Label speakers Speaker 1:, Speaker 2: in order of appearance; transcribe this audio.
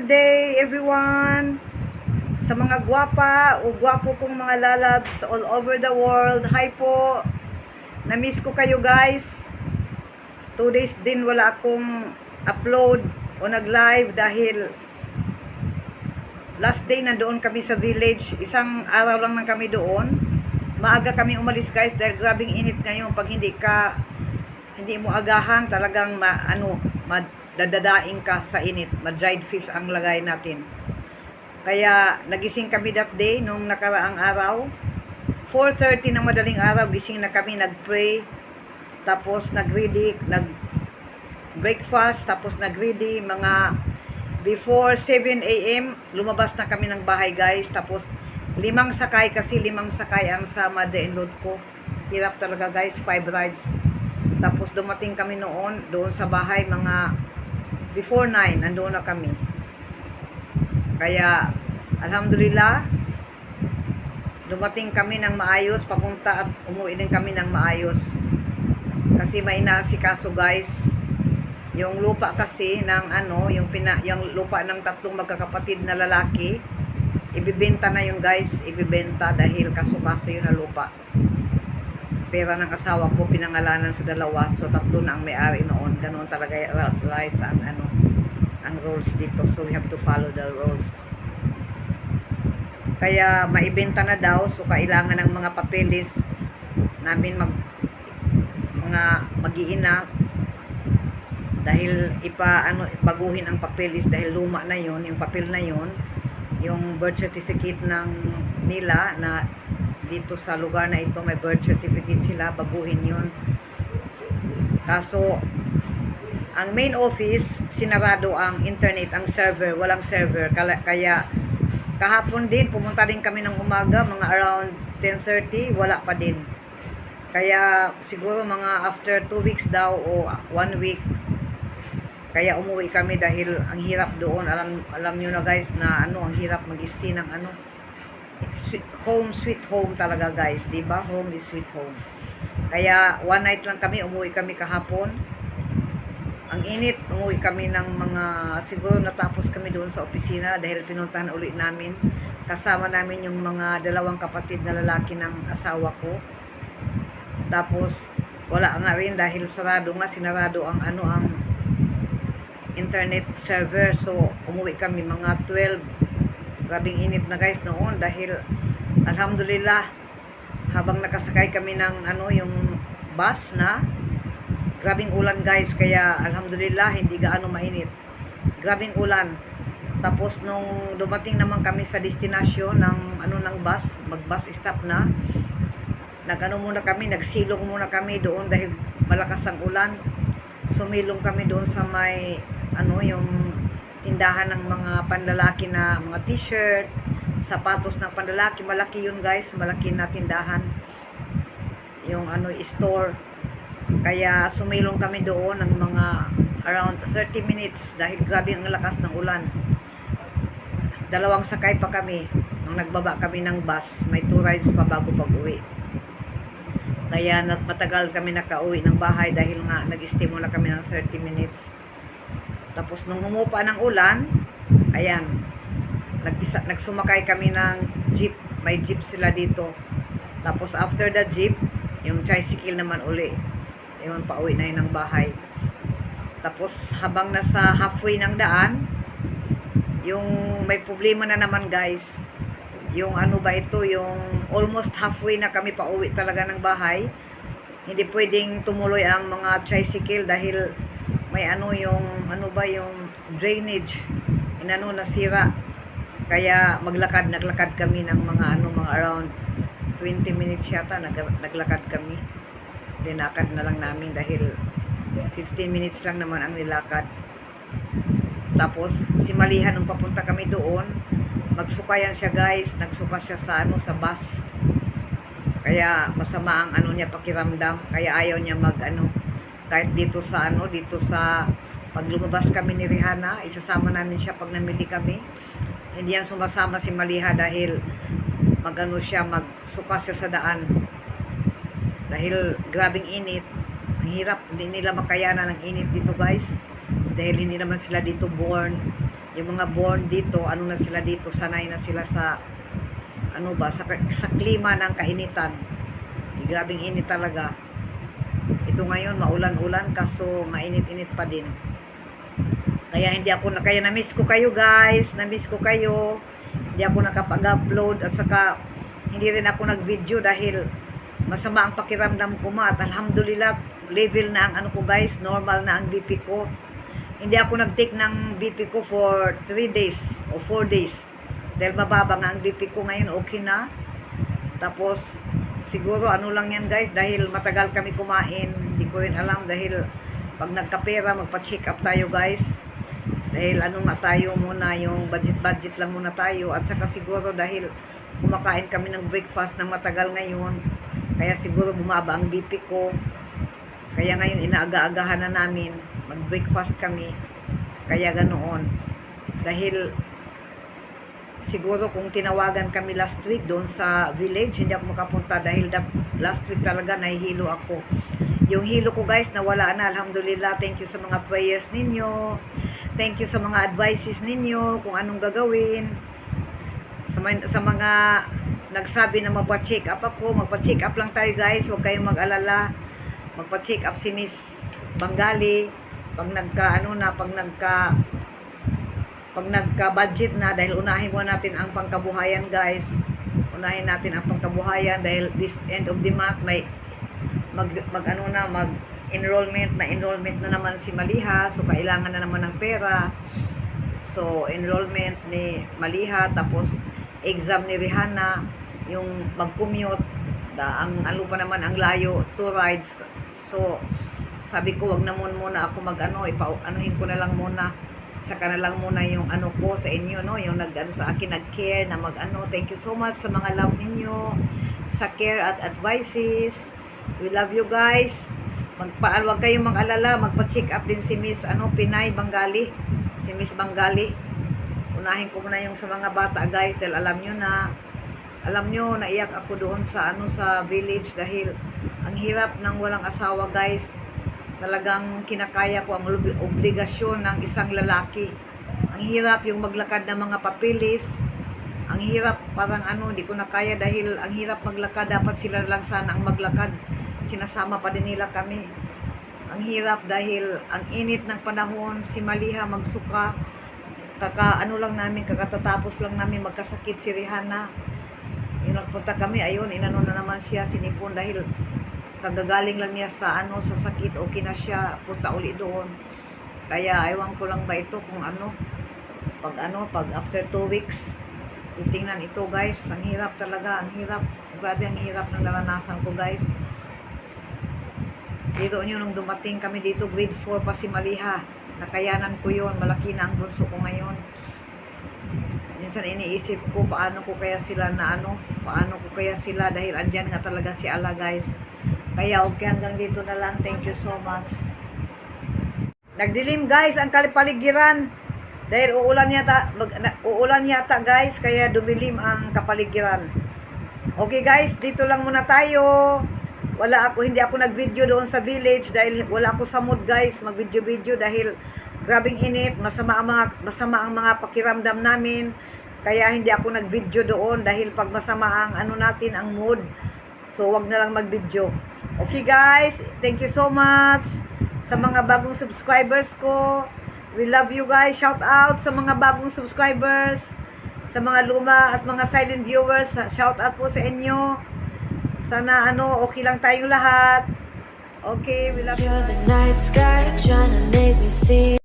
Speaker 1: day everyone! Sa mga gwapa o gwapo kong mga lalabs all over the world, hi po! Na-miss ko kayo guys. 2 days din wala akong upload o nag-live dahil last day na doon kami sa village. Isang araw lang nang kami doon. Maaga kami umalis guys dahil grabing init ngayon. Pag hindi mo agahan, talagang madadadaing ka sa init. Ma-dried fish ang lagay natin. Kaya nagising kami that day nung nakaraang araw. 4:30 ng madaling araw, gising na kami, nag-pray. Tapos nag-ready, nag-breakfast, tapos nag-ready. Mga before 7 AM, lumabas na kami ng bahay guys. Tapos 5 sakay, kasi 5 sakay ang sa mother-in-law ko. Hirap talaga guys, 5 rides. Tapos dumating kami doon sa bahay, mga before 9, nandoon na kami. Kaya alhamdulillah, dumating kami ng maayos, papunta at umuwi din kami ng maayos. Kasi may inaasikaso guys. Yung lupa kasi ng yung lupa ng tatlong magkakapatid na lalaki, ibibenta na yun guys, ibibenta dahil kaso-kaso yun na lupa. Pera ng asawa ko, pinangalanan sa dalawa, so tatlo na ang may-ari noon. Ganoon talaga rice ang rules dito, so we have to follow the rules. Kaya maibenta na daw, so kailangan ng mga papeles namin mag-iina dahil baguhin ang papeles dahil luma na yon, yung papel na yon, yung birth certificate nila na dito sa lugar na ito, may birth certificate sila, baguhin yun. Kaso ang main office, sinarado ang internet, ang server, walang server. Kaya kahapon din, pumunta din kami ng umaga, mga around 10:30, wala pa din. Kaya siguro mga after 2 weeks daw o 1 week, kaya umuwi kami dahil ang hirap doon. Alam nyo na guys na ang hirap mag-stay ng home sweet home talaga guys, diba? Home is sweet home. Kaya 1 night lang kami, umuwi kami kahapon. Ang init, umuwi kami ng siguro natapos kami doon sa opisina dahil pinuntahan uli namin. Kasama namin yung mga dalawang kapatid na lalaki ng asawa ko. Tapos wala nga rin dahil sarado nga, sinarado ang internet server. So umuwi kami mga 12. Grabing init na guys noon dahil alhamdulillah, habang nakasakay kami ng yung bus na, grabing ulan guys, kaya alhamdulillah hindi gaano mainit. Grabing ulan. Tapos nung dumating naman kami sa destinasyon ng bus, mag-bus stop na, muna kami, nagsilong muna kami doon dahil malakas ang ulan. Sumilong kami doon sa may yung tindahan ng mga panlalaki na mga t-shirt, sapatos ng panlalaki. Malaki yun guys, malaki na tindahan, yung store. Kaya sumilong kami doon ng mga around 30 minutes dahil grabe ang lakas ng ulan. 2 sakay pa kami nung nagbaba kami ng bus. May 2 rides pa bago pag-uwi. Kaya matagal kami nakauwi ng bahay dahil nga nag-stay muna kami ng 30 minutes. Tapos nung humupa ng ulan, ayan, nagsumakay kami ng jeep. May jeep sila dito. Tapos after the jeep, yung tricycle naman uli. Yun, pauwi na yun ng bahay. Tapos habang nasa halfway ng daan, yung may problema na naman guys. Yung yung almost halfway na kami pauwi talaga ng bahay. Hindi pwedeng tumuloy ang mga tricycle dahil may yung drainage nasira. Kaya naglakad kami ng mga around 20 minutes yata, naglakad kami. Dinakad na lang namin dahil 15 minutes lang naman ang nilakad. Tapos si Malihan, nung papunta kami doon, magsukayan siya guys, nagsuka siya sa bus. Kaya masama ang niya, pakiramdam. Kaya ayaw niya kahit dito sa pag lumabas kami ni Rihanna, isasama namin siya pag namili kami. Hindi yan sumasama si Maliha dahil magsuka siya sa daan. Dahil grabing init, ang hirap, hindi nila makayanan ng init dito guys. Dahil hindi naman sila dito born yung mga born dito, ano na sila dito, sanay na sila sa ano ba, sa klima ng kainitan. Grabing init talaga. Ito ngayon maulan-ulan kaso mainit-init pa din. Kaya kaya na-miss ko kayo guys, na-miss ko kayo. Hindi ako nakapag-upload at saka hindi rin ako nag-video dahil masama ang pakiramdam ko at alhamdulillah level na ang ano ko guys, normal na ang BP ko. Hindi ako nag-take ng BP ko for 3 days o 4 days. Dahil mababa nga ang BP ko ngayon, okay na. Tapos siguro ano lang yan guys, dahil matagal kami kumain, hindi ko rin alam dahil pag nagkapera magpa-check up tayo guys. Dahil ano nga tayo muna, yung budget lang muna tayo. At saka siguro dahil kumakain kami ng breakfast ng matagal ngayon, kaya siguro bumaba ang BP ko. Kaya ngayon inaaga-agahan na namin, mag-breakfast kami. Kaya ganoon. Dahil siguro kung tinawagan kami last week doon sa village, hindi ako makapunta dahil last week talaga nahihilo ako. Yung hilo ko guys, nawala na. Alhamdulillah, thank you sa mga prayers ninyo. Thank you sa mga advices ninyo kung anong gagawin. Sa mga nagsabi na magpa-check up ako, magpa-check up lang tayo guys, huwag kayong mag-alala. Magpa-check up si Miss Bengali pag nagka-budget na, dahil unahin muna natin ang pangkabuhayan guys. Unahin natin ang pangkabuhayan dahil this end of the month may enrollment na naman si Maliha, so kailangan na naman ng pera. So enrollment ni Maliha, tapos exam ni Rihanna, yung mag-commute, ang ano pa naman ang layo, 2 rides. So sabi ko wag na muna ako anuhin ko na lang muna. Tsaka na lang muna yung ano ko sa inyo, no? Yung sa akin, nag-care na thank you so much sa mga love ninyo, sa care at advices. We love you guys. Huwag kayong mag-alala, magpa-check up din si Miss Pinay Bengali. Si Miss Bengali. Unahin ko muna yung sa mga bata guys, dahil alam nyo, naiyak ako doon sa sa village dahil ang hirap ng walang asawa guys. Talagang kinakaya ko ang obligasyon ng isang lalaki. Ang hirap yung maglakad ng mga papilis. Ang hirap, parang hindi ko na kaya dahil ang hirap maglakad. Dapat sila lang sana ang maglakad. Sinasama pa din nila kami. Ang hirap dahil ang init ng panahon, si Maliha magsuka. Kakatatapos lang namin magkasakit si Rihanna. Yung nagpunta kami, ayun, inano na naman siya, sinipon dahil kagagaling lang niya sa sa sakit, okay na siya, punta uli doon. Kaya ewan ko lang ba ito kung pag after 2 weeks titingnan ito guys. Ang hirap talaga, ang hirap, grabe ang hirap ng naranasan ko guys. Dito nyo nung dumating kami dito, grade 4 pa si Maliha, nakayanan ko yon, malaki na ang bunso ko ngayon. Minsan iniisip ko paano ko kaya sila dahil andyan nga talaga si Allah guys. Kaya okay, hanggang dito na lang. Thank you so much. Nagdilim guys ang kapaligiran. Dahil uulan yata guys, kaya dumilim ang kapaligiran. Okay guys, dito lang muna tayo. Hindi ako nag-video doon sa village dahil wala ako sa mood guys, mag-video dahil grabing init, masama ang mga pakiramdam namin. Kaya hindi ako nag-video doon dahil pag masama ang natin, ang mood. So wag na lang mag-video. Okay guys, thank you so much sa mga bagong subscribers ko. We love you guys. Shout out sa mga bagong subscribers, sa mga luma at mga silent viewers. Shout out po sa inyo. Sana okay lang tayong lahat. Okay, we love you. You're the night sky trying to make me see